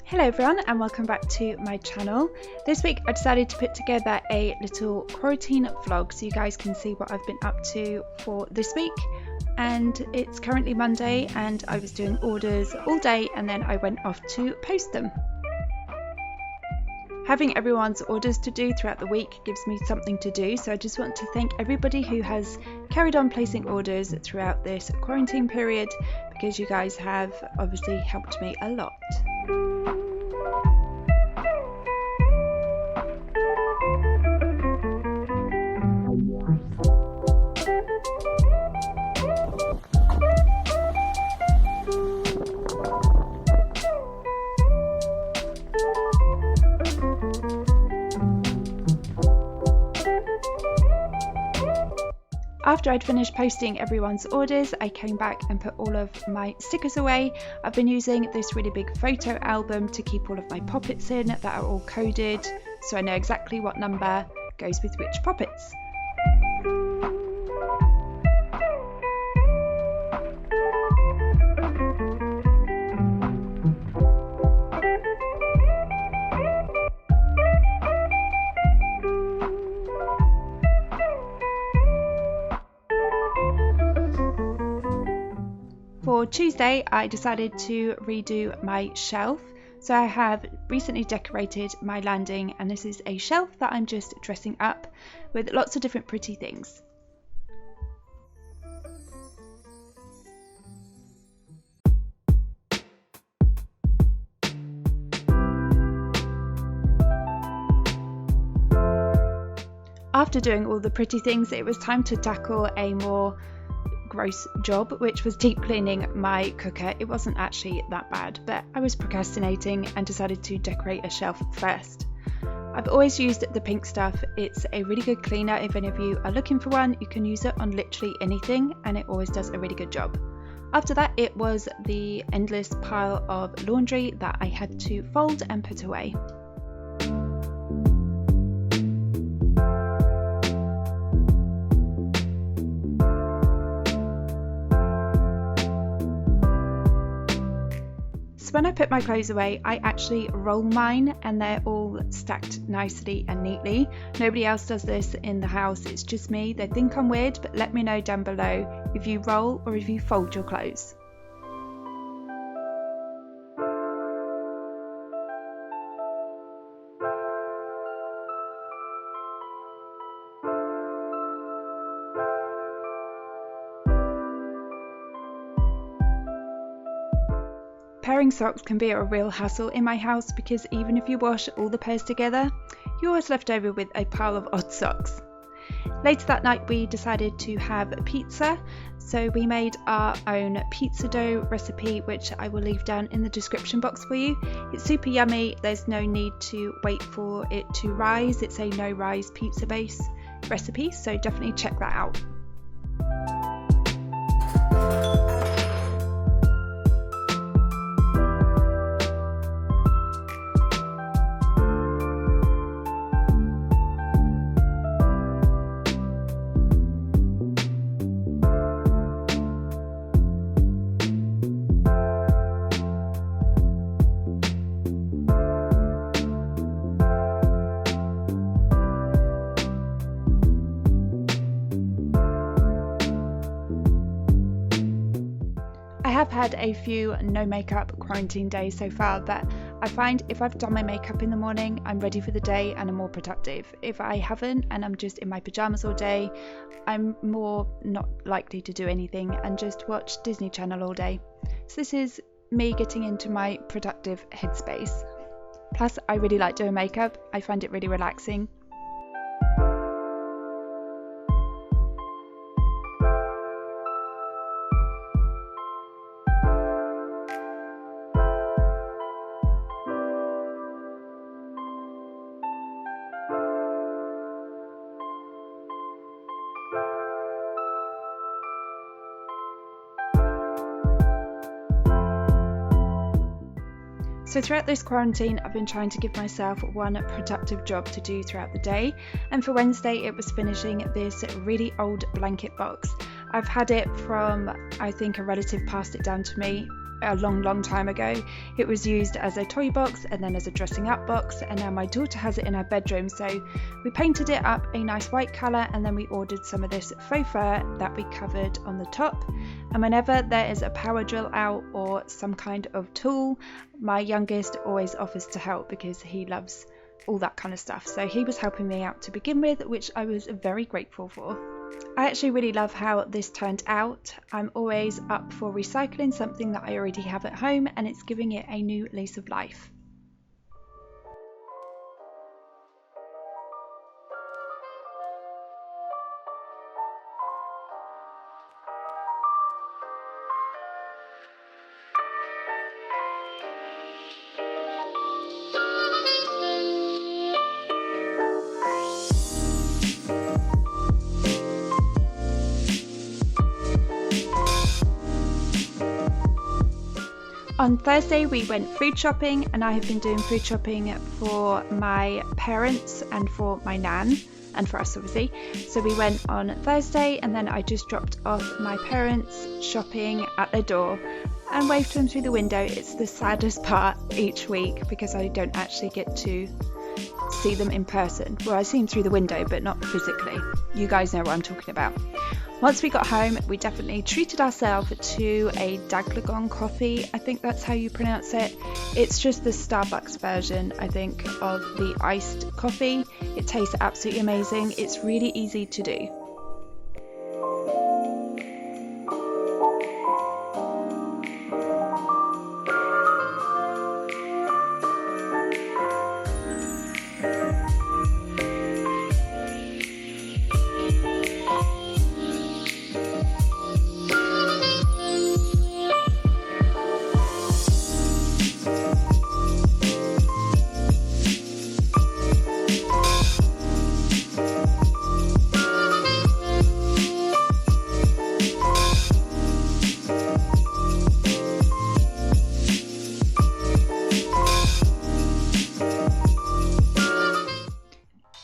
Hello everyone and welcome back to my channel. This week I decided to put together a little quarantine vlog so you guys can see what I've been up to for this week. And it's currently Monday and I was doing orders all day and then I went off to post them. Having everyone's orders to do throughout the week gives me something to do, so I just want to thank everybody who has carried on placing orders throughout this quarantine period, because you guys have obviously helped me a lot. After I'd finished posting everyone's orders, I came back and put all of my stickers away. I've been using this really big photo album to keep all of my poppets in that are all coded, so I know exactly what number goes with which poppets. For Tuesday, I decided to redo my shelf. So I have recently decorated my landing, and this is a shelf that I'm just dressing up with lots of different pretty things. After doing all the pretty things, it was time to tackle a more gross job, which was deep cleaning my cooker. It wasn't actually that bad, but I was procrastinating and decided to decorate a shelf first. I've always used the pink stuff. It's a really good cleaner. If any of you are looking for one, you can use it on literally anything and it always does a really good job. After that, it was the endless pile of laundry that I had to fold and put away. So when I put my clothes away, I actually roll mine and they're all stacked nicely and neatly. Nobody else does this in the house, it's just me. They think I'm weird, but let me know down below if you roll or if you fold your clothes. Pairing socks can be a real hassle in my house because even if you wash all the pairs together, you're always left over with a pile of odd socks. Later that night we decided to have pizza, so we made our own pizza dough recipe, which I will leave down in the description box for you. It's super yummy, there's no need to wait for it to rise, it's a no rise pizza base recipe, so definitely check that out. I have had a few no makeup quarantine days so far, but I find if I've done my makeup in the morning, I'm ready for the day and I'm more productive. If I haven't and I'm just in my pajamas all day, I'm more not likely to do anything and just watch Disney Channel all day. So this is me getting into my productive headspace. Plus, I really like doing makeup. I find it really relaxing. So throughout this quarantine, I've been trying to give myself one productive job to do throughout the day, and for Wednesday it was finishing this really old blanket box. I've had it from, I think a relative passed it down to me a long time ago. It was used as a toy box and then as a dressing up box, and now my daughter has it in her bedroom, so we painted it up a nice white colour, and then we ordered some of this faux fur that we covered on the top. And whenever there is a power drill out or some kind of tool, my youngest always offers to help because he loves all that kind of stuff. So he was helping me out to begin with, which I was very grateful for. I actually really love how this turned out. I'm always up for recycling something that I already have at home, and it's giving it a new lease of life. On Thursday we went food shopping, and I have been doing food shopping for my parents and for my nan and for us obviously. So we went on Thursday, and then I just dropped off my parents shopping at their door and waved to them through the window. It's the saddest part each week because I don't actually get to see them in person. Well, I see them through the window but not physically. You guys know what I'm talking about. Once we got home, we definitely treated ourselves to a Daglagon coffee. I think that's how you pronounce it. It's just the Starbucks version, I think, of the iced coffee. It tastes absolutely amazing. It's really easy to do.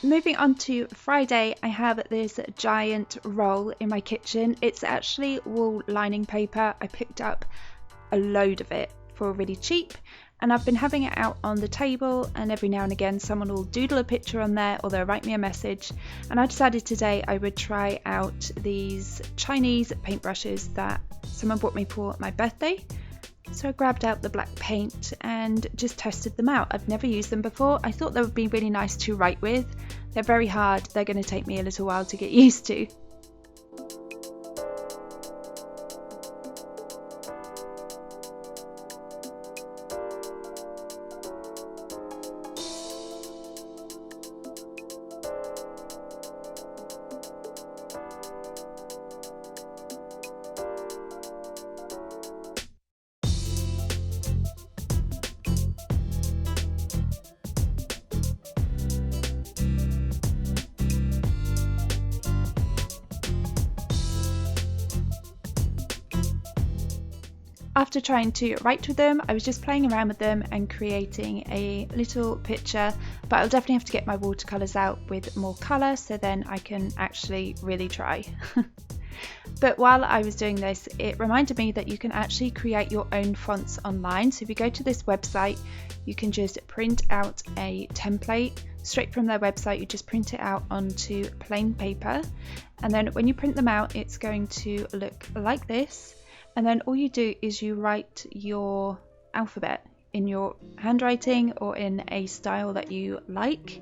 Moving on to Friday, I have this giant roll in my kitchen. It's actually wool lining paper. I picked up a load of it for really cheap, and I've been having it out on the table, and every now and again someone will doodle a picture on there or they'll write me a message. And I decided today I would try out these Chinese paintbrushes that someone bought me for my birthday. So I grabbed out the black paint and just tested them out. I've never used them before. I thought they would be really nice to write with. They're very hard. They're going to take me a little while to get used to. After trying to write with them, I was just playing around with them and creating a little picture, but I'll definitely have to get my watercolours out with more colour so then I can actually really try. But while I was doing this, it reminded me that you can actually create your own fonts online. So if you go to this website, you can just print out a template straight from their website. You just print it out onto plain paper, and then when you print them out, it's going to look like this. And then all you do is you write your alphabet in your handwriting or in a style that you like.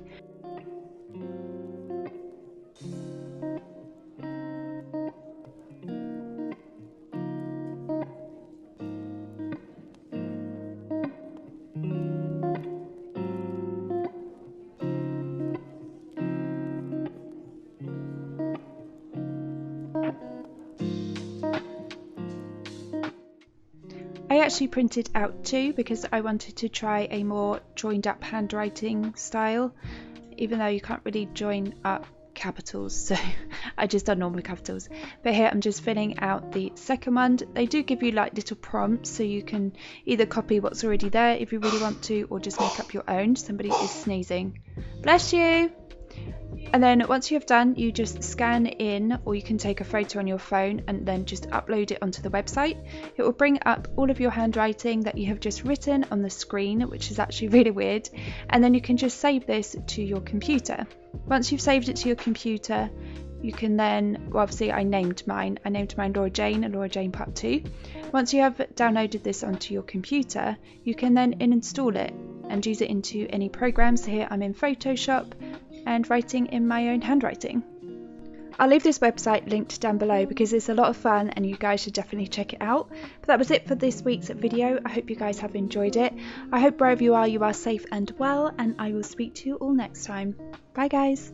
I actually printed out two because I wanted to try a more joined up handwriting style, even though you can't really join up capitals, so I just done normal capitals. But here I'm just filling out the second one. They do give you like little prompts, so you can either copy what's already there if you really want to, or just make up your own. Somebody is sneezing. Bless you. And then once you have done, you just scan in, or you can take a photo on your phone and then just upload it onto the website. It will bring up all of your handwriting that you have just written on the screen, which is actually really weird. And then you can just save this to your computer. Once you've saved it to your computer, you can then, well, obviously I named mine Laura Jane Part 2. Once you have downloaded this onto your computer, you can then install it and use it into any programs. So here I'm in Photoshop and writing in my own handwriting. I'll leave this website linked down below because it's a lot of fun and you guys should definitely check it out. But that was it for this week's video. I hope you guys have enjoyed it. I hope wherever you are safe and well, and I will speak to you all next time. Bye guys.